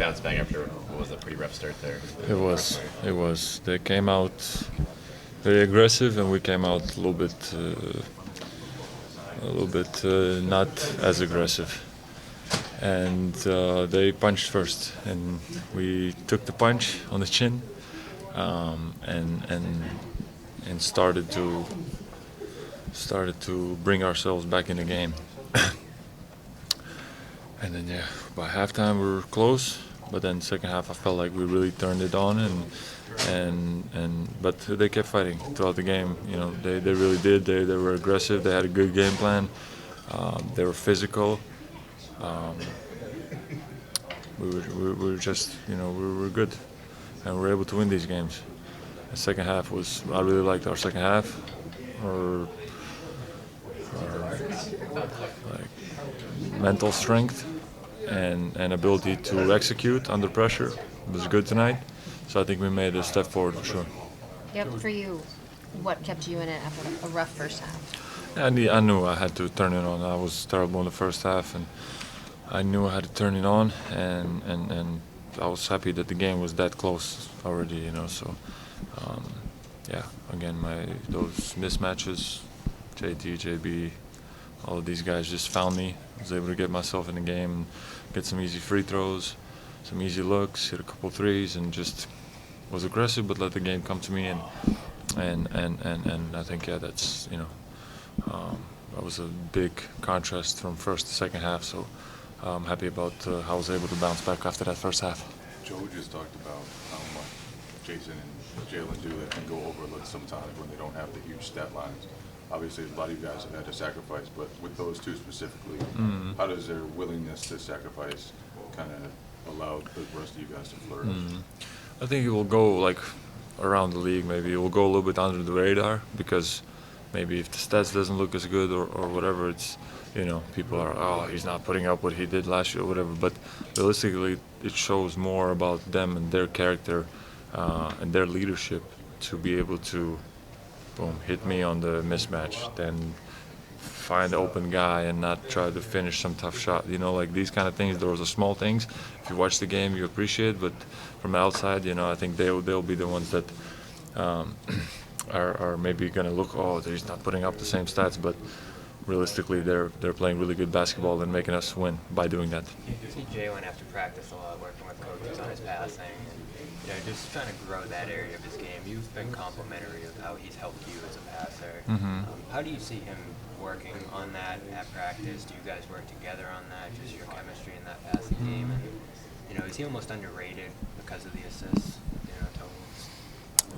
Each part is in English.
bounce back after what was a pretty rough start there? It was. They came out very aggressive, and we came out a little bit not as aggressive. And they punched first, and we took the punch on the chin, and started to bring ourselves back in the game. And then by halftime we were close, but then second half I felt like we really turned it on, but they kept fighting throughout the game. They really did. They were aggressive. They had a good game plan. They were physical. We were just, we were good, and we were able to win these games. The second half I really liked our second half. Our like mental strength and ability to execute under pressure was good tonight. So I think we made a step forward for sure. Yep. For you, what kept you in it after a rough first half? I knew I had to turn it on. I was terrible in the first half, and I knew I had to turn it on, and I was happy that the game was that close already, So, again, those mismatches, JT, JB, all of these guys just found me. I was able to get myself in the game, and get some easy free throws, some easy looks, hit a couple threes, and just was aggressive, but let the game come to me. And I think that's that was a big contrast from first to second half. So I'm happy about how I was able to bounce back after that first half. Joe just talked about how much Jason and Jaylen do that can go overlooked sometimes when they don't have the huge stat lines. Obviously, a lot of you guys have had to sacrifice, but with those two specifically, how does their willingness to sacrifice kind of allow the rest of you guys to flourish? I think it will go around the league. Maybe it will go a little bit under the radar because maybe if the stats doesn't look as good or whatever, it's people are, he's not putting up what he did last year or whatever. But realistically, it shows more about them and their character and their leadership to be able to hit me on the mismatch, then find the open guy and not try to finish some tough shot. These kind of things. Those are small things. If you watch the game, you appreciate. But from outside, I think they'll be the ones that are maybe going to look, he's not putting up the same stats. But realistically, they're playing really good basketball and making us win by doing that. You see Jaylen after practice a lot, working with coaches on his passing, and just trying to grow that area of his game. You've been complimentary of how he's helped you as a passer. How do you see him working on that at practice? Do you guys work together on that? Just your chemistry in that passing game, and is he almost underrated because of the assists?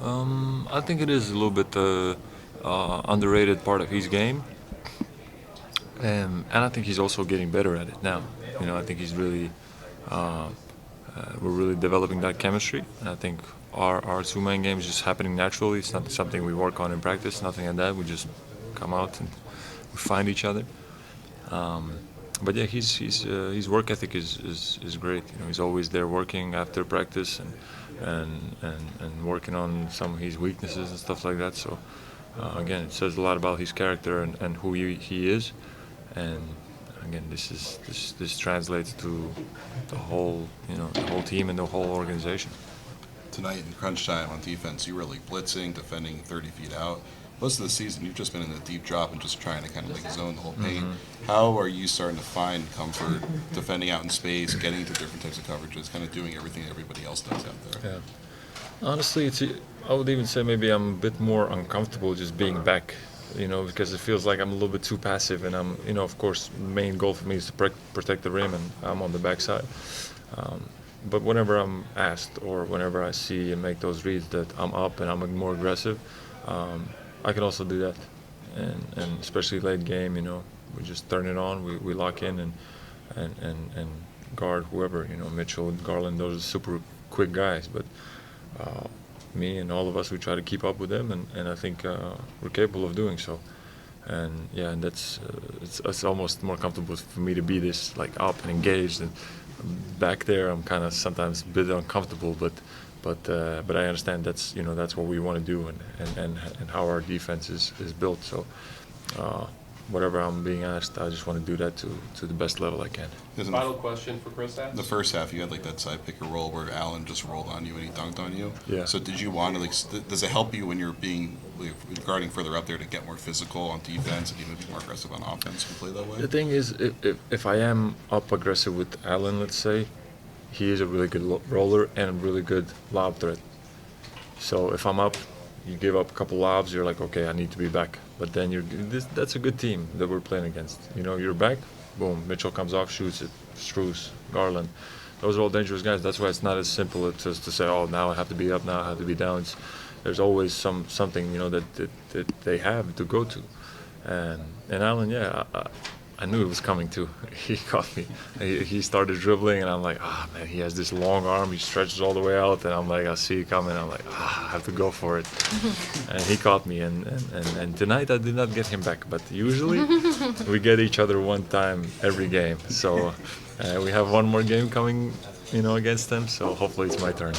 Totals. I think it is a little bit underrated part of his game. And I think he's also getting better at it now. I think he's really, we're really developing that chemistry. And I think our two-man game is just happening naturally. It's not something we work on in practice, nothing like that. We just come out and we find each other. But yeah, his work ethic is great. He's always there working after practice and working on some of his weaknesses and stuff like that. So again, it says a lot about his character and who he is. And again, this translates to the whole team and the whole organization. Tonight in crunch time on defense, you were blitzing, defending 30 feet out. Most of the season, you've just been in a deep drop and just trying to kind of zone the whole paint. How are you starting to find comfort defending out in space, getting to different types of coverages, kind of doing everything everybody else does out there? Yeah. Honestly, I would even say maybe I'm a bit more uncomfortable just being back. Because it feels like I'm a little bit too passive, and I'm, of course, the main goal for me is to protect the rim, and I'm on the backside. But whenever I'm asked or whenever I see and make those reads that I'm up and I'm more aggressive, I can also do that. And especially late game, we just turn it on, we lock in and guard whoever, Mitchell, Garland, those are super quick guys. But me and all of us, we try to keep up with them, and I think we're capable of doing so. And that's it's almost more comfortable for me to be this up and engaged, and back there I'm kind of sometimes a bit uncomfortable, but I understand that's that's what we want to do and how our defense is built. So whatever I'm being asked, I just want to do that to the best level I can. Final question for Kristaps. The first half, you had like that side pick and roll where Allen just rolled on you and he dunked on you. Yeah. So did you want to does it help you when you're being guarding further up there to get more physical on defense and even be more aggressive on offense and play that way? The thing is, if I am up aggressive with Allen, let's say, he is a really good roller and a really good lob threat. So if I'm up, you give up a couple lobs, you're like, okay, I need to be back. But then that's a good team that we're playing against. You know, you're back, boom, Mitchell comes off, shoots it, Strus, Garland. Those are all dangerous guys. That's why it's not as simple as just to say, oh, now I have to be up, now I have to be down. There's always something, you know, that they have to go to. And Allen, yeah, I knew it was coming too. He caught me. He started dribbling, and I'm like, man, he has this long arm. He stretches all the way out, and I'm like, I see it coming. I'm like, I have to go for it. And he caught me, and tonight I did not get him back, but usually we get each other one time every game. So we have one more game coming, you know, against them. So hopefully it's my turn.